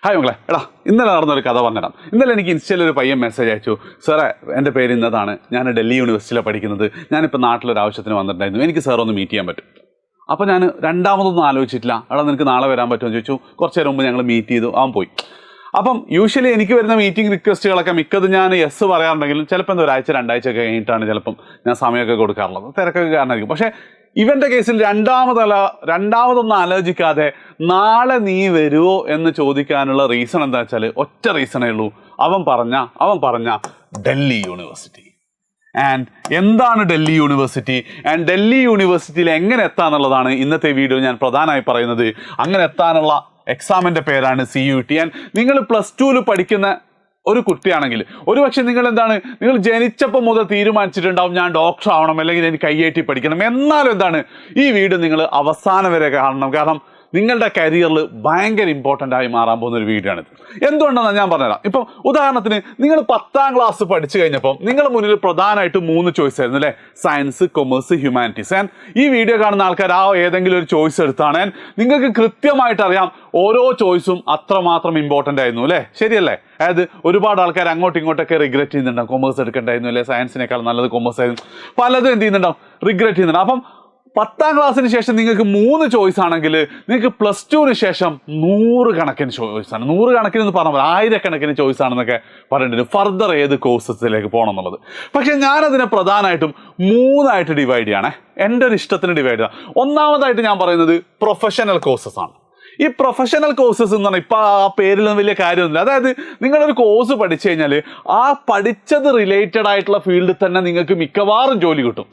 Hi മക്കളെ, എടാ ഇന്നലെ നടന്നൊരു കഥ പറഞ്ഞിടാം. ഇന്നലെ എനിക്ക് ഇൻസ്റ്റയിൽ ഒരു പയ്യൻ മെസ്സേജ് അയച്ചു. സാറേ, എൻ്റെ പേര് ഇന്നതാണ്, ഞാൻ ഡൽഹി യൂണിവേഴ്സിറ്റിയിലാണ് പഠിക്കുന്നത്, ഞാനിപ്പോൾ നാട്ടിലൊരു ആവശ്യത്തിന് വന്നിട്ടുണ്ടായിരുന്നു, എനിക്ക് സാർ ഒന്ന് മീറ്റ് ചെയ്യാൻ പറ്റും. അപ്പോൾ ഞാൻ രണ്ടാമതൊന്നും ആലോചിച്ചിട്ടില്ല. എടാ നിനക്ക് നാളെ വരാൻ പറ്റുമെന്ന് ചോദിച്ചു. കുറച്ച് നേരം മുമ്പ് ഞങ്ങൾ മീറ്റ് ചെയ്തു, അവൻ പോയി. അപ്പം യൂഷ്വലി എനിക്ക് വരുന്ന മീറ്റിംഗ് റിക്വസ്റ്റുകളൊക്കെ മിക്കത് ഞാൻ യെസ് പറയാറുണ്ടെങ്കിലും ചിലപ്പോൾ എന്താ ഒരാഴ്ച രണ്ടാഴ്ച ഒക്കെ കഴിഞ്ഞിട്ടാണ് ചിലപ്പം ഞാൻ സമയമൊക്കെ കൊടുക്കാറുള്ളത്, തിരക്കൊക്കെ കാരണമായിരിക്കും. പക്ഷേ ഇവൻ്റെ കേസിൽ രണ്ടാമതൊന്നും ആലോചിക്കാതെ നാളെ നീ വരുമോ എന്ന് ചോദിക്കാനുള്ള റീസൺ എന്താ വെച്ചാൽ ഒറ്റ റീസണേ ഉള്ളൂ. അവൻ പറഞ്ഞ ഡൽഹി യൂണിവേഴ്സിറ്റി. ആൻഡ് എന്താണ് ഡൽഹി യൂണിവേഴ്സിറ്റി, ആൻഡ് ഡൽഹി യൂണിവേഴ്സിറ്റിയിൽ എങ്ങനെ എത്താന്നുള്ളതാണ് ഇന്നത്തെ വീഡിയോ ഞാൻ പ്രധാനമായി പറയുന്നത്. അങ്ങനെ എത്താനുള്ള എക്സാമിൻ്റെ പേരാണ് CUET. ആൻഡ് നിങ്ങൾ +2 പഠിക്കുന്ന ഒരു കുട്ടിയാണെങ്കിൽ ഒരുപക്ഷെ നിങ്ങൾ ജനിച്ചപ്പോൾ മുതൽ തീരുമാനിച്ചിട്ടുണ്ടാവും ഞാൻ ഡോക്ടർ ആവണം, അല്ലെങ്കിൽ എനിക്ക് IIT പഠിക്കണം. എന്നാലും ഈ വീഡിയോ നിങ്ങൾ അവസാനം വരെ കാണണം. കാരണം നിങ്ങളുടെ കരിയറിൽ ഭയങ്കര ഇമ്പോർട്ടൻ്റ് ആയി മാറാൻ പോകുന്ന ഒരു വീഡിയോ ആണിത്. എന്തുകൊണ്ടാണെന്ന് ഞാൻ പറഞ്ഞുതരാം. ഇപ്പം ഉദാഹരണത്തിന് നിങ്ങൾ 10ാം ക്ലാസ് പഠിച്ചു കഴിഞ്ഞപ്പം നിങ്ങളുടെ മുന്നിൽ പ്രധാനമായിട്ട് 3 ചോയ്സ് ആയിരുന്നു അല്ലേ? Science, commerce, humanities. ആൻഡ് ഈ വീഡിയോ കാണുന്ന ആൾക്കാർ ഏതെങ്കിലും ഒരു ചോയ്സ് എടുത്താണ്. ആൻഡ് നിങ്ങൾക്ക് കൃത്യമായിട്ട് അറിയാം ഓരോ ചോയ്സും അത്രമാത്രം ഇമ്പോർട്ടൻ്റ് ആയിരുന്നു അല്ലേ? ശരിയല്ലേ? അതായത് ഒരുപാട് ആൾക്കാർ അങ്ങോട്ടും ഇങ്ങോട്ടൊക്കെ റിഗ്രറ്റ് ചെയ്യുന്നുണ്ടാവും. കൊമേഴ്സ് എടുക്കണ്ടായിരുന്നു അല്ലേ, സയൻസിനേക്കാൾ നല്ലത് കൊമേഴ്സ് ആയിരുന്നു, പലതും എന്ത് ചെയ്യുന്നുണ്ടാവും, റിഗ്രറ്റ് ചെയ്യുന്നുണ്ടാവും. അപ്പം 10ാം ക്ലാസ്സിന് ശേഷം നിങ്ങൾക്ക് 3 ചോയ്സ് ആണെങ്കിൽ നിങ്ങൾക്ക് +2ന് ശേഷം 100 കണക്കിന് ചോയ്സാണ്. 100 കണക്കിന് എന്ന് പറഞ്ഞാൽ 1000കണക്കിന് ചോയ്സ് ആണെന്നൊക്കെ പറഞ്ഞിട്ടുണ്ട്, ഫർദർ ഏത് കോഴ്സസിലേക്ക് പോകണം എന്നുള്ളത്. പക്ഷെ ഞാനതിനെ പ്രധാനമായിട്ടും 3ആയിട്ട് ഡിവൈഡ് ചെയ്യണേ, എൻ്റെ ഒരു ഇഷ്ടത്തിന് ഡിവൈഡ് ചെയ്യാം. ഒന്നാമതായിട്ട് ഞാൻ പറയുന്നത് പ്രൊഫഷണൽ കോഴ്സസ് ആണ്. ഈ പ്രൊഫഷണൽ കോഴ്സസ് എന്ന് പറഞ്ഞാൽ ഇപ്പം ആ പേരിലൊന്നും വലിയ കാര്യമൊന്നുമില്ല. അതായത് നിങ്ങളൊരു കോഴ്സ് പഠിച്ചു കഴിഞ്ഞാൽ ആ പഠിച്ചത് റിലേറ്റഡ് ആയിട്ടുള്ള ഫീൽഡിൽ തന്നെ നിങ്ങൾക്ക് മിക്കവാറും ജോലി കിട്ടും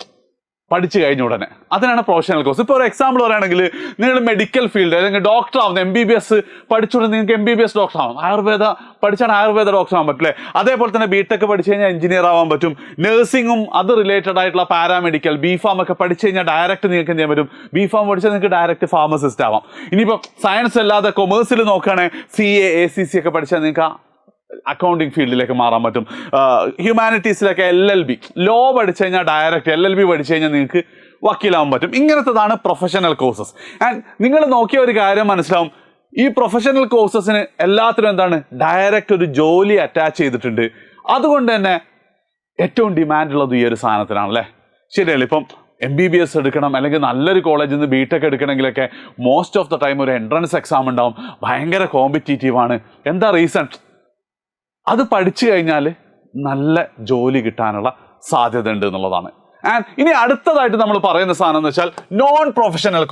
പഠിച്ചു കഴിഞ്ഞ ഉടനെ. അതിനാണ് പ്രൊഫഷണൽ കോഴ്സ്. ഇപ്പോൾ ഒരു എക്സാമ്പിൾ പറയുകയാണെങ്കിൽ നിങ്ങൾ മെഡിക്കൽ ഫീൽഡ് അല്ലെങ്കിൽ ഡോക്ടർ ആവുന്നത്, MBBS പഠിച്ചുകൊണ്ട് നിങ്ങൾക്ക് MBBS ഡോക്ടർ ആവാം, ആയുർവേദ പഠിച്ചാൽ ആയുർവേദ ഡോക്ടർ ആവാൻ പറ്റില്ലേ? അതേപോലെ തന്നെ BTech പഠിച്ചു കഴിഞ്ഞാൽ എഞ്ചിനീയർ ആവാൻ പറ്റും. നഴ്സിംഗും അത് റിലേറ്റഡ് ആയിട്ടുള്ള പാരാമെഡിക്കൽ, BPharm ഒക്കെ പഠിച്ചു കഴിഞ്ഞാൽ ഡയറക്റ്റ് നിങ്ങൾക്ക് എന്ത് ചെയ്യാൻ പറ്റും, BPharm പഠിച്ചാൽ നിങ്ങൾക്ക് ഡയറക്റ്റ് ഫാർമസിസ്റ്റ് ആവാം. ഇനിയിപ്പോൾ സയൻസ് അല്ലാതെ കൊമേഴ്സിൽ നോക്കുകയാണെങ്കിൽ CA, ACC ഒക്കെ പഠിച്ചാൽ നിങ്ങൾക്ക് അക്കൗണ്ടിങ് ഫീൽഡിലേക്ക് മാറാൻ പറ്റും. ഹ്യൂമാനിറ്റീസിലൊക്കെ LLB, ലോ പഠിച്ചു കഴിഞ്ഞാൽ ഡയറക്റ്റ് LLB പഠിച്ചു കഴിഞ്ഞാൽ നിങ്ങൾക്ക് വക്കീലാവാൻ പറ്റും. ഇങ്ങനത്തതാണ് പ്രൊഫഷണൽ കോഴ്സസ്. ആൻഡ് നിങ്ങൾ നോക്കിയ ഒരു കാര്യം മനസ്സിലാവും, ഈ പ്രൊഫഷണൽ കോഴ്സസിന് എല്ലാത്തിനും ഡയറക്റ്റ് ഒരു ജോലി അറ്റാച്ച് ചെയ്തിട്ടുണ്ട്. അതുകൊണ്ട് തന്നെ ഏറ്റവും ഡിമാൻഡുള്ളത് ഈ ഒരു സാധനത്തിനാണല്ലേ? ശരിയല്ലേ? ഇപ്പം MBBS എടുക്കണം അല്ലെങ്കിൽ നല്ലൊരു കോളേജിൽ നിന്ന് BTech എടുക്കണമെങ്കിലൊക്കെ മോസ്റ്റ് ഓഫ് ദ ടൈം ഒരു എൻട്രൻസ് എക്സാം ഉണ്ടാവും, ഭയങ്കര കോമ്പറ്റീറ്റീവാണ്. എന്താ റീസൺ? അത് പഠിച്ചു കഴിഞ്ഞാൽ നല്ല ജോലി കിട്ടാനുള്ള സാധ്യത ഉണ്ട് എന്നുള്ളതാണ്. ആൻഡ് ഇനി അടുത്തതായിട്ട് നമ്മൾ പറയുന്ന സാധനം എന്ന് വെച്ചാൽ നോൺ പ്രൊഫഷണൽ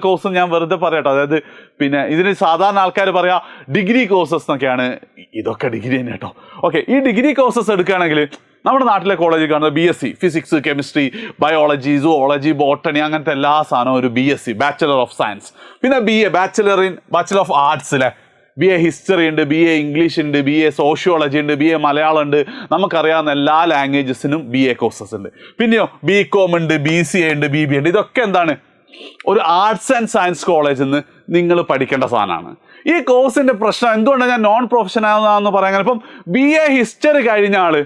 കോഴ്സ് ഞാൻ വെറുതെ പറയട്ടെ. അതായത് പിന്നെ ഇതിന് സാധാരണ ആൾക്കാർ പറയാ ഡിഗ്രി കോഴ്സസ് എന്നൊക്കെയാണ്. ഇതൊക്കെ ഡിഗ്രി തന്നെ കേട്ടോ. ഓക്കെ, ഈ ഡിഗ്രി കോഴ്സസ് എടുക്കുകയാണെങ്കിൽ നമ്മുടെ നാട്ടിലെ കോളേജിൽ കാണുന്ന BSc physics, chemistry, biology, zoology, botany, അങ്ങനത്തെ എല്ലാ സാധനവും ഒരു BSc, ബാച്ചലർ ഓഫ് സയൻസ്. പിന്നെ BA, bachelor of arts, BA history ഉണ്ട്, BA ഇംഗ്ലീഷ് ഉണ്ട്, BA സോഷ്യോളജി ഉണ്ട്, BA മലയാളം ഉണ്ട്. നമുക്കറിയാവുന്ന എല്ലാ ലാംഗ്വേജസിനും BA കോഴ്സസ് ഉണ്ട്. പിന്നെയോ BCom ഉണ്ട്, BCA ഉണ്ട്, BBA ഉണ്ട്. ഇതൊക്കെ ഒരു ആർട്സ് ആൻഡ് സയൻസ് കോളേജിൽ നിന്ന് നിങ്ങൾ പഠിക്കേണ്ട സാധനമാണ്. ഈ കോഴ്സിൻ്റെ പ്രശ്നം എന്തുകൊണ്ടാണ് ഞാൻ നോൺ പ്രൊഫഷണൽ ആണെന്ന് പറയാൻ, ഇപ്പം BA ഹിസ്റ്ററി കഴിഞ്ഞ ആള്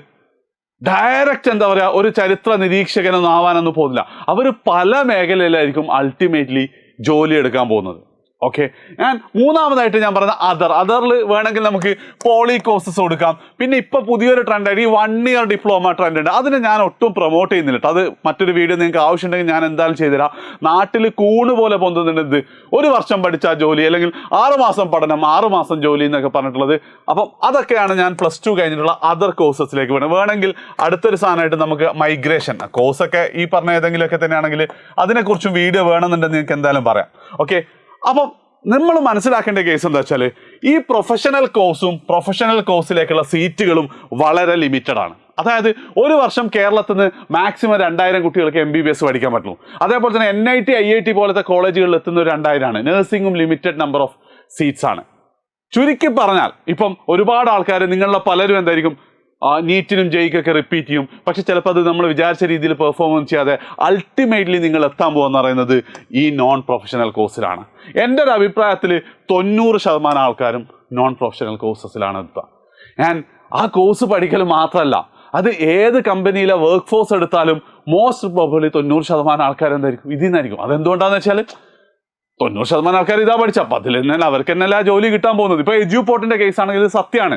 ഡയറക്റ്റ് ഒരു ചരിത്ര നിരീക്ഷകനൊന്നും ആവാനൊന്നും പോകുന്നില്ല. അവർ പല മേഖലയിലായിരിക്കും അൾട്ടിമേറ്റ്ലി ജോലി എടുക്കാൻ പോകുന്നത്. ഓക്കെ, ഞാൻ മൂന്നാമതായിട്ട് ഞാൻ പറഞ്ഞ അതറിൽ വേണമെങ്കിൽ നമുക്ക് പോളി കോഴ്സസ് കൊടുക്കാം. പിന്നെ ഇപ്പോൾ പുതിയൊരു ട്രെൻഡായിട്ട് ഈ 1 ഇയർ ഡിപ്ലോമ ട്രെൻഡ് ഉണ്ട്. അതിനെ ഞാൻ ഒട്ടും പ്രൊമോട്ട് ചെയ്യുന്നില്ല. അത് മറ്റൊരു വീഡിയോ നിങ്ങൾക്ക് ആവശ്യമുണ്ടെങ്കിൽ ഞാൻ എന്തായാലും ചെയ്തുതരാം. നാട്ടിൽ കൂണ് പോലെ പൊന്തുന്നുണ്ട് 1 വർഷം പഠിച്ചാൽ ജോലി, അല്ലെങ്കിൽ 6 മാസം പഠനം 6 മാസം ജോലി എന്നൊക്കെ പറഞ്ഞിട്ടുള്ളത്. അപ്പം അതൊക്കെയാണ് ഞാൻ +2 കഴിഞ്ഞിട്ടുള്ള അതർ കോഴ്സസിലേക്ക് വേണമെങ്കിൽ അടുത്തൊരു സാധനമായിട്ട് നമുക്ക് മൈഗ്രേഷൻ കോഴ്സൊക്കെ ഈ പറഞ്ഞ ഏതെങ്കിലുമൊക്കെ തന്നെയാണെങ്കിൽ അതിനെക്കുറിച്ചും വീഡിയോ വേണമെന്നുണ്ടെന്ന് നിങ്ങൾക്ക് എന്തായാലും പറയാം. ഓക്കെ, അപ്പം നമ്മൾ മനസ്സിലാക്കേണ്ട കേസ് എന്താ വെച്ചാൽ ഈ പ്രൊഫഷണൽ കോഴ്സിലേക്കുള്ള സീറ്റുകളും വളരെ ലിമിറ്റഡ് ആണ്. അതായത് 1 വർഷം കേരളത്തിൽ നിന്ന് മാക്സിമം 2000 കുട്ടികൾക്ക് MBBS പഠിക്കാൻ പറ്റുള്ളൂ. അതേപോലെ തന്നെ NIT, IIT പോലത്തെ കോളേജുകളിൽ എത്തുന്ന 2000 ആണ്. നഴ്സിംഗും ലിമിറ്റഡ് നമ്പർ ഓഫ് സീറ്റ്സ് ആണ്. ചുരുക്കി പറഞ്ഞാൽ ഇപ്പം ഒരുപാട് ആൾക്കാർ നിങ്ങളുടെ പലരും എന്തായിരിക്കും നീറ്റിനും ജെയ്ക്കൊക്കെ റിപ്പീറ്റ് ചെയ്യും. പക്ഷെ ചിലപ്പോൾ അത് നമ്മൾ വിചാരിച്ച രീതിയിൽ പെർഫോമൻസ് ചെയ്യാതെ അൾട്ടിമേറ്റ്ലി നിങ്ങൾ എത്താൻ പോകുമെന്ന് പറയുന്നത് ഈ നോൺ പ്രൊഫഷണൽ കോഴ്സിലാണ്. എൻ്റെ ഒരു അഭിപ്രായത്തിൽ 90% ആൾക്കാരും നോൺ പ്രൊഫഷണൽ കോഴ്സസിലാണ് എത്തുക. ആൻഡ് ആ കോഴ്സ് പഠിക്കൽ മാത്രമല്ല, അത് ഏത് കമ്പനിയിലെ വർക്ക് ഫോഴ്സ് എടുത്താലും മോസ്റ്റ് പ്രോബബ്ലി 90% ആൾക്കാർ എന്തായിരിക്കും ഇതിൽ നിന്നായിരിക്കും. അതെന്തുകൊണ്ടാണെന്ന് വെച്ചാൽ 90% ആൾക്കാർ ഇതാ പഠിച്ച, അപ്പം അതിൽ തന്നെ അവർക്ക് തന്നെയല്ല ജോലി കിട്ടാൻ പോകുന്നത്. ഇപ്പോൾ എഡ്യൂപോർട്ടിൻ്റെ കേസാണെങ്കിൽ ഇത് സത്യമാണ്.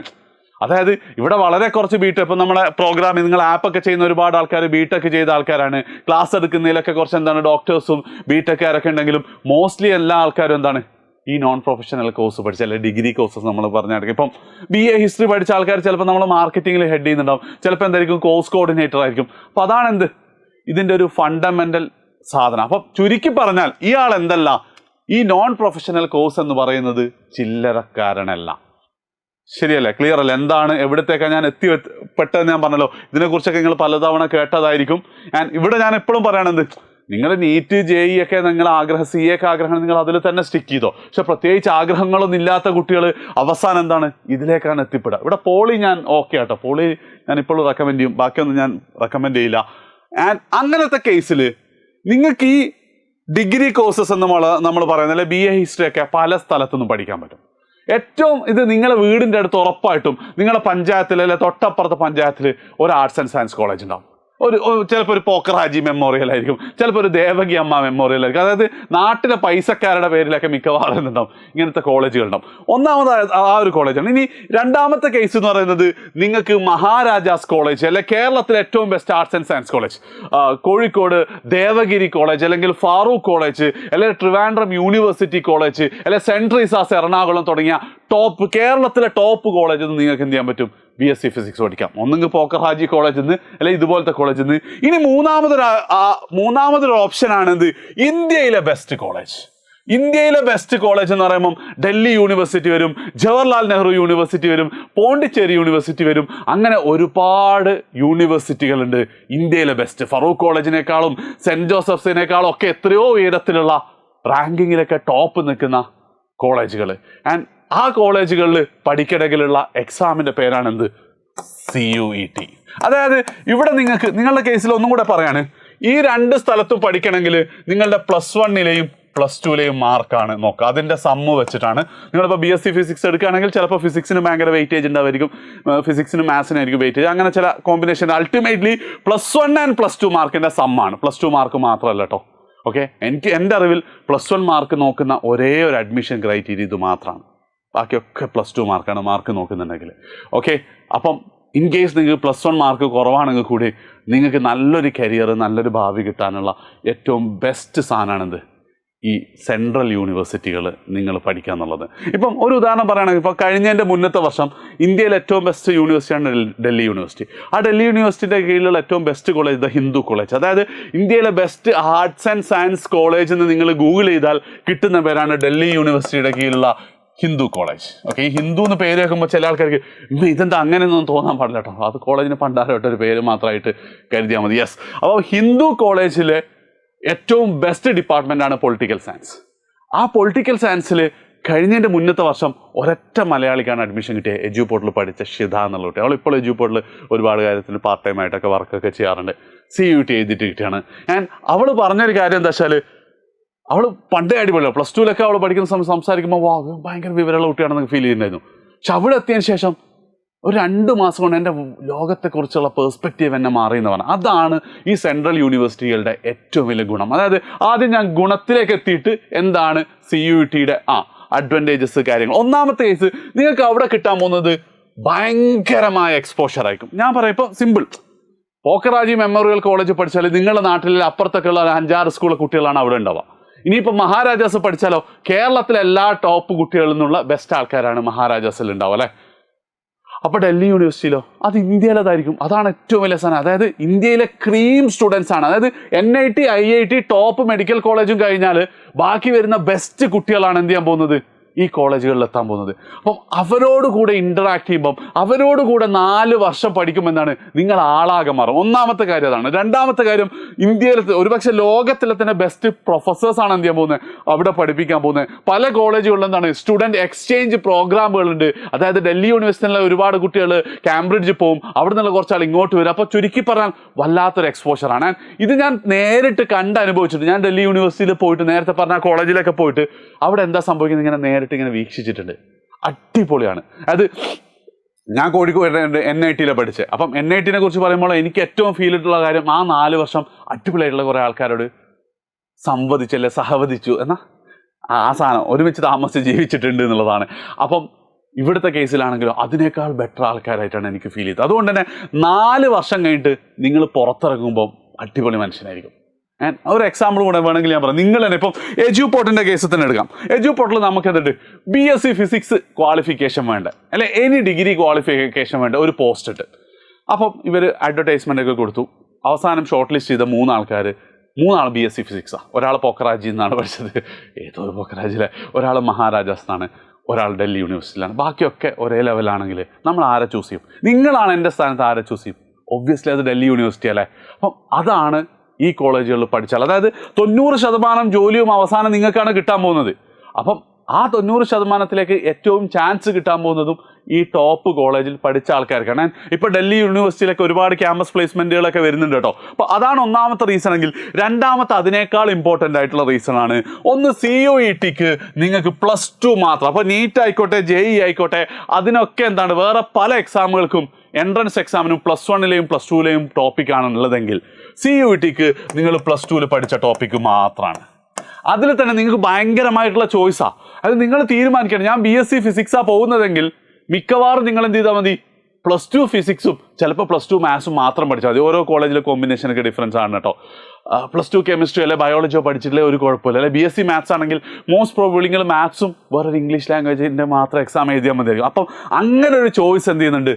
അതായത് ഇവിടെ വളരെ കുറച്ച് ബിടെക്, ഇപ്പം നമ്മുടെ പ്രോഗ്രാമിൽ നിങ്ങൾ ആപ്പൊക്കെ ചെയ്യുന്ന ഒരുപാട് ആൾക്കാർ ബിടെക് ചെയ്ത ആൾക്കാരാണ്. ക്ലാസ് എടുക്കുന്നതിലൊക്കെ കുറച്ച് എന്താണ് ഡോക്ടേഴ്സും ബിടെക്കാരൊക്കെ ഉണ്ടെങ്കിലും മോസ്റ്റ്ലി എല്ലാ ആൾക്കാരും എന്താണ് ഈ നോൺ പ്രൊഫഷണൽ കോഴ്സ് പഠിച്ച, അല്ലെങ്കിൽ ഡിഗ്രി കോഴ്സസ് നമ്മൾ പറഞ്ഞെടുക്കും. ഇപ്പം BA ഹിസ്റ്ററി പഠിച്ച ആൾക്കാർ ചിലപ്പോൾ നമ്മൾ മാർക്കറ്റിങ്ങിൽ ഹെഡ് ചെയ്യുന്നുണ്ടാവും, ചിലപ്പോൾ എന്തായിരിക്കും കോഴ്സ് കോർഡിനേറ്റർ ആയിരിക്കും. അപ്പം അതാണ് എന്ത് ഇതിൻ്റെ ഒരു ഫണ്ടമെൻ്റൽ സാധനം. അപ്പം ചുരുക്കി പറഞ്ഞാൽ ഇയാൾ എന്തല്ല, ഈ നോൺ പ്രൊഫഷണൽ കോഴ്സ് എന്ന് പറയുന്നത് ചില്ലറക്കാരനല്ല. ശരിയല്ലേ? ക്ലിയർ അല്ലേ? എന്താണ് എവിടത്തേക്കാണ് ഞാൻ പെട്ടെന്ന് ഞാൻ പറഞ്ഞല്ലോ, ഇതിനെക്കുറിച്ചൊക്കെ നിങ്ങൾ പലതവണ കേട്ടതായിരിക്കും. ഇവിടെ ഞാൻ എപ്പോഴും പറയണത്, നിങ്ങൾ നീറ്റ് JEE ഒക്കെ നിങ്ങൾ CA ഒക്കെ ആഗ്രഹം നിങ്ങൾ അതിൽ തന്നെ സ്റ്റിക്ക് ചെയ്തോ. പക്ഷെ പ്രത്യേകിച്ച് ആഗ്രഹങ്ങളൊന്നും ഇല്ലാത്ത കുട്ടികൾ അവസാനം എന്താണ് ഇതിലേക്കാണ് എത്തിപ്പെടുക. ഇവിടെ പോളി ഞാൻ ഓക്കെ ആട്ടോ, പോളി ഞാൻ ഇപ്പോഴും റെക്കമെൻഡ് ചെയ്യും, ബാക്കിയൊന്നും ഞാൻ റെക്കമെൻഡ് ചെയ്യില്ല. അങ്ങനത്തെ കേസിൽ നിങ്ങൾക്ക് ഈ ഡിഗ്രി കോഴ്സസ് എന്ന് നമ്മൾ പറയുന്നത്, അല്ലെങ്കിൽ BA ഹിസ്റ്ററി ഒക്കെ പല സ്ഥലത്തുനിന്നും പഠിക്കാൻ പറ്റും. ഏറ്റവും ഇത് നിങ്ങളുടെ വീടിൻ്റെ അടുത്ത് ഉറപ്പായിട്ടും നിങ്ങളുടെ പഞ്ചായത്തിൽ, അല്ലെങ്കിൽ തൊട്ടപ്പുറത്തെ പഞ്ചായത്തിൽ ഒരു ആർട്സ് ആൻഡ് സയൻസ് കോളേജ് ഉണ്ടാവും. ചിലപ്പോൾ ഒരു പോക്കർ ഹാജി മെമ്മോറിയൽ ആയിരിക്കും, ചിലപ്പോൾ ഒരു ദേവകി അമ്മ മെമ്മോറിയൽ ആയിരിക്കും. അതായത് നാട്ടിലെ പൈസക്കാരുടെ പേരിലൊക്കെ മിക്കവാറും ഉണ്ടാവും ഇങ്ങനത്തെ കോളേജുകൾ ഉണ്ടാവും. ഒന്നാമത് ആ ഒരു കോളേജാണ്. ഇനി രണ്ടാമത്തെ കേസ് എന്ന് പറയുന്നത് നിങ്ങൾക്ക് മഹാരാജാസ് കോളേജ്, അല്ലെ കേരളത്തിലെ ഏറ്റവും best arts and science college Kozhikode Devagiri college, അല്ലെങ്കിൽ ഫാറൂഖ് കോളേജ്, അല്ലെങ്കിൽ ട്രിവാൻഡ്രം യൂണിവേഴ്സിറ്റി കോളേജ്, അല്ലെങ്കിൽ സെൻറ്റ് ട്രീസാസ് എറണാകുളം തുടങ്ങിയ കേരളത്തിലെ ടോപ്പ് കോളേജിൽ നിന്ന് നിങ്ങൾക്ക് എന്ത് ചെയ്യാൻ പറ്റും? BSc ഫിസിക്സ് പഠിക്കാം. ഒന്നെങ്കിൽ പോക്കർ ഹാജി കോളേജിൽ നിന്ന്, അല്ലെങ്കിൽ ഇതുപോലത്തെ കോളേജിൽ നിന്ന്. ഇനി മൂന്നാമതൊരു ഓപ്ഷനാണ് എന്ത്? ഇന്ത്യയിലെ ബെസ്റ്റ് കോളേജ്. ഇന്ത്യയിലെ ബെസ്റ്റ് കോളേജ് എന്ന് പറയുമ്പം ഡൽഹി യൂണിവേഴ്സിറ്റി വരും, ജവഹർലാൽ നെഹ്റു യൂണിവേഴ്സിറ്റി വരും, പോണ്ടിച്ചേരി യൂണിവേഴ്സിറ്റി വരും. അങ്ങനെ ഒരുപാട് യൂണിവേഴ്സിറ്റികളുണ്ട് ഇന്ത്യയിലെ ബെസ്റ്റ്. ഫറൂഖ് കോളേജിനേക്കാളും സെൻറ്റ് ജോസഫ്സിനേക്കാളും ഒക്കെ എത്രയോ ഉയരത്തിലുള്ള റാങ്കിങ്ങിലൊക്കെ ടോപ്പ് നിൽക്കുന്ന കോളേജുകൾ. ആ കോളേജുകളിൽ പഠിക്കണമെങ്കിലുള്ള എക്സാമിൻ്റെ പേരാണ് എന്ത്? CUET. അതായത് ഇവിടെ നിങ്ങളുടെ കേസിൽ ഒന്നും കൂടെ പറയാണ്, ഈ രണ്ട് സ്ഥലത്തും പഠിക്കണമെങ്കിൽ നിങ്ങളുടെ +1ലെയും +2ലെയും മാർക്കാണ് നോക്കുക. അതിൻ്റെ സമ്മ് വെച്ചിട്ടാണ്. നിങ്ങളിപ്പോൾ BSc ഫിസിക്സ് എടുക്കുകയാണെങ്കിൽ ചിലപ്പോൾ ഫിസിക്സിന് ഭയങ്കര വെയിറ്റേജ് ഉണ്ടായിരിക്കും, ഫിസിക്സിനും മാത്സിനായിരിക്കും വെയിറ്റേജ്. അങ്ങനെ ചില കോമ്പിനേഷൻ. അൾട്ടിമേറ്റ്ലി +1 ആൻഡ് +2 മാർക്കിൻ്റെ സമ്മാണ്. +2 മാർക്ക് മാത്രമല്ല കേട്ടോ. ഓക്കെ, എൻ്റെ അറിവിൽ +1 മാർക്ക് നോക്കുന്ന ഒരേ ഒരു അഡ്മിഷൻ ക്രൈറ്റീരിയ ഇത് മാത്രമാണ്. ബാക്കിയൊക്കെ +2 മാർക്കാണ് മാർക്ക് നോക്കുന്നുണ്ടെങ്കിൽ. ഓക്കെ, അപ്പം ഇൻ കേസ് നിങ്ങൾക്ക് +1 മാർക്ക് കുറവാണെങ്കിൽ കൂടി നിങ്ങൾക്ക് നല്ലൊരു കരിയർ, നല്ലൊരു ഭാവി കിട്ടാനുള്ള ഏറ്റവും ബെസ്റ്റ് സാധനമാണിത്, ഈ സെൻട്രൽ യൂണിവേഴ്സിറ്റികൾ നിങ്ങൾ പഠിക്കുക എന്നുള്ളത്. ഇപ്പം ഒരു ഉദാഹരണം പറയുകയാണെങ്കിൽ, ഇപ്പോൾ കഴിഞ്ഞതിൻ്റെ മുന്നത്തെ വർഷം ഇന്ത്യയിലെ ഏറ്റവും ബെസ്റ്റ് യൂണിവേഴ്സിറ്റിയാണ് ഡൽഹി യൂണിവേഴ്സിറ്റി. ആ ഡൽഹി യൂണിവേഴ്സിറ്റിയുടെ കീഴിലുള്ള ഏറ്റവും best college the Hindu college. അതായത് ഇന്ത്യയിലെ best arts and science college എന്ന് നിങ്ങൾ ഗൂഗിൾ ചെയ്താൽ കിട്ടുന്ന പേരാണ് ഡൽഹി യൂണിവേഴ്സിറ്റിയുടെ കീഴിലുള്ള ഹിന്ദു കോളേജ്. ഓക്കെ, ഈ ഹിന്ദു എന്ന് പേര് കേൾക്കുമ്പോൾ ചില ആൾക്കാർക്ക് ഇതെന്താ അങ്ങനെയൊന്നും തോന്നാൻ പാടില്ല കേട്ടോ, അത് കോളേജിന് പണ്ടാരമായിട്ടൊരു പേര് മാത്രമായിട്ട് കരുതിയാൽ മതി. യെസ്, അപ്പോൾ ഹിന്ദു കോളേജിലെ ഏറ്റവും ബെസ്റ്റ് ഡിപ്പാർട്ട്മെൻറ്റാണ് പൊളിറ്റിക്കൽ സയൻസ്. ആ പൊളിറ്റിക്കൽ സയൻസിൽ കഴിഞ്ഞതിൻ്റെ മുന്നത്തെ വർഷം ഒരൊറ്റ മലയാളിക്കാണ് അഡ്മിഷൻ കിട്ടിയത്, എഡ്യൂപോർട്ടിൽ പഠിച്ച ഷിത എന്നുള്ള കുട്ടി. അവളിപ്പോൾ എഡ്യൂപോർട്ടിൽ ഒരുപാട് കാര്യത്തിൽ പാർട്ട് ടൈം ആയിട്ടൊക്കെ വർക്കൊക്കെ ചെയ്യാറുണ്ട്. CUET എഴുതിയിട്ട് കിട്ടിയാണ്. അവൾ പറഞ്ഞൊരു കാര്യം എന്താ വെച്ചാൽ, അവൾ പണ്ടേ അടിപൊളിയാണ്. +2ലൊക്കെ അവൾ പഠിക്കുന്ന സമയം സംസാരിക്കുമ്പോൾ ഭയങ്കര വിവരമുള്ള കുട്ടിയാണെന്ന് ഫീൽ ചെയ്യുന്നുണ്ടായിരുന്നു. പക്ഷെ അവിടെ എത്തിയതിന് ശേഷം ഒരു 2 മാസം കൊണ്ട് എൻ്റെ ലോകത്തെക്കുറിച്ചുള്ള പേഴ്സ്പെക്റ്റീവ് എന്നെ മാറിയെന്ന് പറഞ്ഞാൽ അതാണ് ഈ സെൻട്രൽ യൂണിവേഴ്സിറ്റികളുടെ ഏറ്റവും വലിയ ഗുണം. അതായത് ആദ്യം ഞാൻ ഗുണത്തിലേക്ക് എത്തിയിട്ട് എന്താണ് CUETയുടെ അഡ്വാൻറ്റേജസ് കാര്യങ്ങൾ. ഒന്നാമത്തെ കേസ്, നിങ്ങൾക്ക് അവിടെ കിട്ടാൻ പോകുന്നത് ഭയങ്കരമായ എക്സ്പോഷർ ആയിരിക്കും. ഞാൻ പറയാം, ഇപ്പോൾ സിമ്പിൾ, പോക്കറാജി മെമ്മോറിയൽ കോളേജ് പഠിച്ചാൽ നിങ്ങളുടെ നാട്ടിലെ അപ്പുറത്തൊക്കെയുള്ള 5-6 സ്കൂൾ കുട്ടികളാണ് അവിടെ ഉണ്ടാവുക. ഇനിയിപ്പോൾ മഹാരാജാസ് പഠിച്ചാലോ കേരളത്തിലെ എല്ലാ ടോപ്പ് കുട്ടികളിൽ നിന്നുള്ള ബെസ്റ്റ് ആൾക്കാരാണ് മഹാരാജാസിൽ ഉണ്ടാവുക അല്ലേ. അപ്പോൾ ഡൽഹി യൂണിവേഴ്സിറ്റിയിലോ അത് ഇന്ത്യയിലേതായിരിക്കും. അതാണ് ഏറ്റവും വലിയ സാധനം. അതായത് ഇന്ത്യയിലെ ക്രീം സ്റ്റുഡൻസ് ആണ്. അതായത് NIT IIT ടോപ്പ് മെഡിക്കൽ കോളേജും കഴിഞ്ഞാൽ ബാക്കി വരുന്ന ബെസ്റ്റ് കുട്ടികളാണ് എന്ത് ചെയ്യാൻ പോകുന്നത്, ഈ കോളേജുകളിൽ എത്താൻ പോകുന്നത്. അപ്പം അവരോടുകൂടെ ഇൻറ്ററാക്ട് ചെയ്യുമ്പം അവരോടുകൂടെ 4 വർഷം പഠിക്കുമെന്നാണ് നിങ്ങൾ ആളാകെ മാറും. ഒന്നാമത്തെ കാര്യം അതാണ്. രണ്ടാമത്തെ കാര്യം, ഇന്ത്യയിലത്തെ ഒരുപക്ഷെ ലോകത്തിലെ തന്നെ ബെസ്റ്റ് പ്രൊഫസേഴ്സാണ് എന്ത് ചെയ്യാൻ പോകുന്നത്, അവിടെ പഠിപ്പിക്കാൻ പോകുന്നത്. പല കോളേജുകളിലും എന്താണ് സ്റ്റുഡൻറ്റ് എക്സ്ചേഞ്ച് പ്രോഗ്രാമുകളുണ്ട്. അതായത് ഡൽഹി യൂണിവേഴ്സിറ്റിയിലെ ഒരുപാട് കുട്ടികൾ കാംബ്രിഡ്ജിൽ പോകും, അവിടെ നിന്നുള്ള കുറച്ചാൾ ഇങ്ങോട്ട് വരും. അപ്പോൾ ചുരുക്കി പറഞ്ഞാൽ വല്ലാത്തൊരു എക്സ്പോഷറാണ്. ഇത് ഞാൻ നേരിട്ട് അനുഭവിച്ചിട്ടുണ്ട്. ഞാൻ ഡൽഹി യൂണിവേഴ്സിറ്റിയിൽ പോയിട്ട്, നേരത്തെ പറഞ്ഞ കോളേജിലൊക്കെ പോയിട്ട് അവിടെ എന്താ സംഭവിക്കുന്നത് ഇങ്ങനെ നേരിട്ട് ഇങ്ങനെ വീക്ഷിച്ചിട്ടുണ്ട്. അടിപൊളിയാണ്. അത് ഞാൻ കോഴിക്കോട് NITയിലെ പഠിച്ചത്. അപ്പം NITനെ കുറിച്ച് പറയുമ്പോൾ എനിക്ക് ഏറ്റവും ഫീൽ ചെയ്തിട്ടുള്ള കാര്യം, ആ 4 വർഷം അടിപൊളിയായിട്ടുള്ള കുറേ ആൾക്കാരോട് സഹവദിച്ചു എന്നാൽ ആ സാധനം ഒരുമിച്ച് താമസിച്ച് ജീവിച്ചിട്ടുണ്ട് എന്നുള്ളതാണ്. അപ്പം ഇവിടുത്തെ കേസിലാണെങ്കിലും അതിനേക്കാൾ ബെറ്റർ ആൾക്കാരായിട്ടാണ് എനിക്ക് ഫീൽ ചെയ്തത്. അതുകൊണ്ട് തന്നെ 4 വർഷം കഴിഞ്ഞിട്ട് നിങ്ങൾ പുറത്തിറങ്ങുമ്പോൾ അടിപൊളി മനുഷ്യനായിരിക്കും. ഒരു എക്സാമ്പിൾ കൂടെ വേണമെങ്കിൽ ഞാൻ പറയാം. നിങ്ങൾ തന്നെ ഇപ്പം എജ്യൂപോർട്ടിൻ്റെ കേസ് തന്നെ എടുക്കാം. എജ്യൂപോർട്ടിൽ നമുക്ക് എന്തുണ്ട്, BSc ഫിസിക്സ് ക്വാളിഫിക്കേഷൻ വേണ്ട, അല്ലെ എനി ഡിഗ്രി ക്വാളിഫിക്കേഷൻ വേണ്ട ഒരു പോസ്റ്റ് ഇട്ട്. അപ്പം ഇവർ അഡ്വർടൈസ്മെൻ്റ് ഒക്കെ കൊടുത്തു. അവസാനം ഷോർട്ട് ലിസ്റ്റ് ചെയ്ത 3 ആൾക്കാർ, 3 ആൾ BSc ഫിസിക്സാണ്. ഒരാൾ പോക്കറാജിൽ നിന്നാണ് പഠിച്ചത്, ഏതോ ഒരു പോക്കറാജിലെ, ഒരാൾ മഹാരാജാസ് എന്നാണ്, ഒരാൾ ഡൽഹി യൂണിവേഴ്സിറ്റിയിലാണ്. ബാക്കിയൊക്കെ ഒരേ ലെവലാണെങ്കിൽ നമ്മൾ ആരെ ചൂസ് ചെയ്യും? നിങ്ങളാണ് എൻ്റെ സ്ഥാനത്ത് ആരെ ചൂസ് ചെയ്യും? ഒബ്വിയസ്ലി അത് ഡൽഹി യൂണിവേഴ്സിറ്റി അല്ലേ. അപ്പം അതാണ് ഈ കോളേജുകളിൽ പഠിച്ചാൽ, അതായത് 90% ജോലിയും അവസാനം നിങ്ങൾക്കാണ് കിട്ടാൻ പോകുന്നത്. അപ്പം ആ 90%-ത്തിലേക്ക് ഏറ്റവും ചാൻസ് കിട്ടാൻ പോകുന്നതും ഈ ടോപ്പ് കോളേജിൽ പഠിച്ച ആൾക്കാർക്കാണ്. ഇപ്പോൾ ഡൽഹി യൂണിവേഴ്സിറ്റിയിലൊക്കെ ഒരുപാട് ക്യാമ്പസ് പ്ലേസ്മെൻറ്റുകളൊക്കെ വരുന്നുണ്ട് കേട്ടോ. അപ്പോൾ അതാണ് ഒന്നാമത്തെ റീസൺ എങ്കിൽ, രണ്ടാമത്തെ അതിനേക്കാൾ ഇമ്പോർട്ടൻ്റ് ആയിട്ടുള്ള റീസണാണ് ഒന്ന് CUETക്ക് നിങ്ങൾക്ക് +2 മാത്രം. അപ്പോൾ നീറ്റ് ആയിക്കോട്ടെ, JEE ആയിക്കോട്ടെ, അതിനൊക്കെ എന്താണ് വേറെ പല എക്സാമുകൾക്കും എൻട്രൻസ് എക്സാമിനും +1-ലെയും +2-ലെയും ടോപ്പിക്കാണുള്ളതെങ്കിൽ CUETക്ക് നിങ്ങൾ +2-ൽ പഠിച്ച ടോപ്പിക്ക് മാത്രമാണ്. അതിൽ തന്നെ നിങ്ങൾക്ക് ഭയങ്കരമായിട്ടുള്ള ചോയ്സാണ്. അത് നിങ്ങൾ തീരുമാനിക്കണം. ഞാൻ BSc ഫിസിക്സാണ് പോകുന്നതെങ്കിൽ മിക്കവാറും നിങ്ങൾ എന്ത് ചെയ്താൽ മതി, +2 ഫിസിക്സും ചിലപ്പോൾ +2 മാത്സും മാത്രം പഠിച്ചാൽ മതി. ഓരോ കോളേജിലെ കോമ്പിനേഷനൊക്കെ ഡിഫറൻസ് ആണ് കേട്ടോ. +2 കെമിസ്ട്രി അല്ലെ ബയോളജിയോ പഠിച്ചിട്ടില്ലേ ഒരു കുഴപ്പമില്ല. അല്ലെ BSc മാത്സ് ആണെങ്കിൽ മോസ്റ്റ് പ്രോബബ്ലി നിങ്ങൾ മാത്സും വേറൊരു ഇംഗ്ലീഷ് ലാംഗ്വേജിൻ്റെ മാത്രം എക്സാം എഴുതിയാൽ മതിയായിരിക്കും. അപ്പം അങ്ങനെ ഒരു ചോയ്സ് എന്ത് ചെയ്യുന്നുണ്ട്,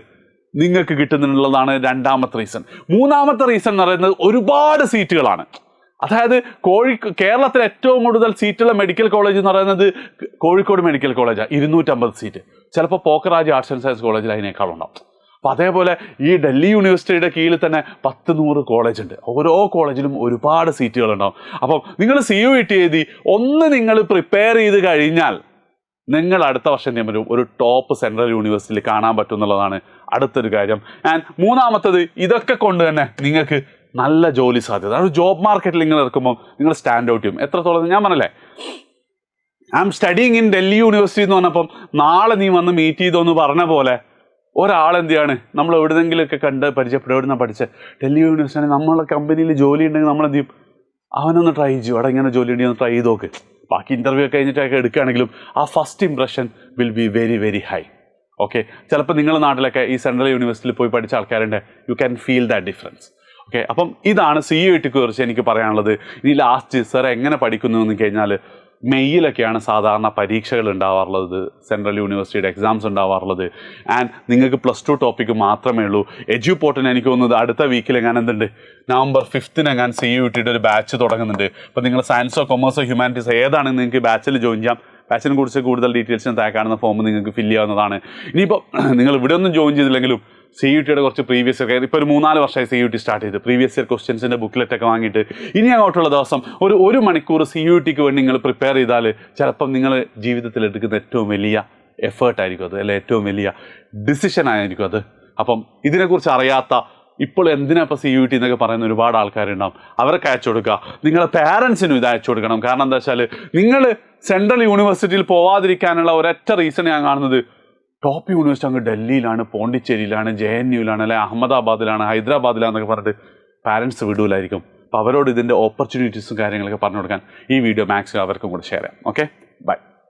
നിങ്ങൾക്ക് കിട്ടുന്നുള്ളതാണ് രണ്ടാമത്തെ റീസൺ. മൂന്നാമത്തെ റീസൺ എന്ന് പറയുന്നത് ഒരുപാട് സീറ്റുകളാണ്. അതായത് കേരളത്തിൽ ഏറ്റവും കൂടുതൽ സീറ്റുള്ള മെഡിക്കൽ കോളേജ് എന്ന് പറയുന്നത് കോഴിക്കോട് മെഡിക്കൽ കോളേജാണ്, 250 സീറ്റ്. ചിലപ്പോൾ പോക്കറാജ് ആർട്സ് ആൻഡ് സയൻസ് കോളേജിൽ അതിനേക്കാളുണ്ടാവും. അപ്പോൾ അതേപോലെ ഈ ഡൽഹി യൂണിവേഴ്സിറ്റിയുടെ കീഴിൽ തന്നെ 10-100 കോളേജ് ഉണ്ട്. ഓരോ കോളേജിലും ഒരുപാട് സീറ്റുകളുണ്ടാവും. അപ്പം നിങ്ങൾ CUET എഴുതി ഒന്ന് നിങ്ങൾ പ്രിപ്പയർ ചെയ്ത് കഴിഞ്ഞാൽ നിങ്ങൾ അടുത്ത വർഷം വരും ഒരു ടോപ്പ് സെൻട്രൽ യൂണിവേഴ്സിറ്റിയിൽ കാണാൻ പറ്റും എന്നുള്ളതാണ് അടുത്തൊരു കാര്യം. ആൻഡ് മൂന്നാമത്തത്, ഇതൊക്കെ കൊണ്ട് തന്നെ നിങ്ങൾക്ക് നല്ല ജോലി സാധ്യത. ഒരു ജോബ് മാർക്കറ്റിൽ നിങ്ങൾ ഇറക്കുമ്പോൾ നിങ്ങൾ സ്റ്റാൻഡ് ഔട്ട് ചെയ്യും. എത്രത്തോളം ഞാൻ പറഞ്ഞല്ലേ, I M studying in Delhi university എന്ന് പറഞ്ഞപ്പം നാളെ നീ വന്ന് മീറ്റ് ചെയ്തോന്ന് പറഞ്ഞ പോലെ ഒരാളെന്ത് ചെയ്യാണ്, നമ്മൾ എവിടെന്നെങ്കിലുമൊക്കെ കണ്ട് പരിചയപ്പെടുക, എവിടുന്ന പഠിച്ച് ഡൽഹി യൂണിവേഴ്സിറ്റി ആണെങ്കിൽ നമ്മളെ കമ്പനിയിൽ ജോലി ഉണ്ടെങ്കിൽ നമ്മളെന്ത് ചെയ്യും, അവനൊന്ന് ട്രൈ ചെയ്യും, അവിടെ ഇങ്ങനെ ജോലി ഉണ്ടെങ്കിൽ ഒന്ന് ട്രൈ ചെയ്ത് നോക്ക്. ബാക്കി ഇൻ്റർവ്യൂ ഒക്കെ കഴിഞ്ഞിട്ടൊക്കെ എടുക്കുകയാണെങ്കിലും ആ first impression will be very very high. Okay, ചിലപ്പോൾ നിങ്ങളുടെ നാട്ടിലൊക്കെ ഈ സെൻട്രൽ യൂണിവേഴ്സിറ്റിയിൽ പോയി പഠിച്ച ആൾക്കാരുണ്ട്, you can feel that difference. Okay, അപ്പം ഇതാണ് CUETക്ക് കുറിച്ച് എനിക്ക് പറയാനുള്ളത്. ഇനി ലാസ്റ്റ് സാർ എങ്ങനെ പഠിക്കുന്നു എന്ന് കഴിഞ്ഞാൽ, മെയ്യിലൊക്കെയാണ് സാധാരണ പരീക്ഷകൾ ഉണ്ടാവാറുള്ളത്, സെൻട്രൽ യൂണിവേഴ്സിറ്റിയുടെ എക്സാംസ് ഉണ്ടാവാറുള്ളത്. ആൻഡ് നിങ്ങൾക്ക് +2 ടോപ്പിക്ക് മാത്രമേ ഉള്ളൂ. എജ്യൂപോർട്ടിന് എനിക്ക് തോന്നുന്നത് അടുത്ത വീക്കിൽ ഞാൻ എന്തുണ്ട്, November 5th ഞാൻ CUETയുടെ ഒരു ബാച്ച് തുടങ്ങുന്നുണ്ട്. അപ്പോൾ നിങ്ങൾ സയൻസോ കൊമേഴ്സോ ഹ്യൂമാനിറ്റീസോ ഏതാണെന്ന് നിങ്ങൾക്ക് ബാച്ചിൽ ജോയിൻ ചെയ്യാം. ബാച്ചിനെ കുറിച്ച് കൂടുതൽ ഡീറ്റെയിൽസ് താഴെ കാണുന്ന ഫോം നിങ്ങൾക്ക് ഫില്ല് ചെയ്യാവുന്നതാണ്. ഇനിയിപ്പോൾ നിങ്ങൾ ഇവിടെ ഒന്നും ജോയിൻ ചെയ്തില്ലെങ്കിലും CUETയുടെ കുറച്ച് പ്രീവിയസ് ഇയർ, ഇപ്പോൾ ഒരു 3-4 വർഷമായി CUET സ്റ്റാർട്ട് ചെയ്ത് പ്രീവിയസ് ഇയർ ക്വസ്റ്റ്യൻസിൻ്റെ ബുക്ക്ലെറ്റൊക്കെ വാങ്ങിയിട്ട് ഇനി അങ്ങോട്ടുള്ള ദിവസം ഒരു മണിക്കൂർ CUETക്ക് വേണ്ടി നിങ്ങൾ പ്രിപ്പയർ ചെയ്താൽ ചിലപ്പം നിങ്ങൾ ജീവിതത്തിൽ എടുക്കുന്ന ഏറ്റവും വലിയ എഫേർട്ടായിരിക്കും അത്, അല്ലെ ഏറ്റവും വലിയ ഡിസിഷൻ ആയിരിക്കും അത്. അപ്പം ഇതിനെക്കുറിച്ച് അറിയാത്ത, ഇപ്പോൾ എന്തിനാ ഇപ്പോൾ CUET എന്നൊക്കെ പറയുന്ന ഒരുപാട് ആൾക്കാരുണ്ടാവും. അവർക്ക് അയച്ചു കൊടുക്കുക. നിങ്ങളുടെ പേരൻസിനും ഇത് അയച്ചു കൊടുക്കണം. കാരണം എന്താ വെച്ചാൽ നിങ്ങൾ സെൻട്രൽ യൂണിവേഴ്സിറ്റിയിൽ പോവാതിരിക്കാനുള്ള ഒരൊറ്റ റീസൺ ഞാൻ കാണുന്നത്, ടോപ്പ് യൂണിവേഴ്സിറ്റി അങ്ങ് ഡൽഹിയിലാണ്, പോണ്ടിച്ചേരിയിലാണ്, JNUവിലാണ്, അല്ലെ അഹമ്മദാബാദിലാണ്, ഹൈദരാബാദിലാണെന്നൊക്കെ പറഞ്ഞിട്ട് പാരൻസ് വിടൂലായിരിക്കും. അപ്പോൾ അവരോട് ഇതിൻ്റെ ഓപ്പർച്യൂണിറ്റീസും കാര്യങ്ങളൊക്കെ പറഞ്ഞു കൊടുക്കാൻ ഈ വീഡിയോ മാക്സിമം അവർക്കും കൂടെ ഷെയർ ചെയ്യാം. Okay, by.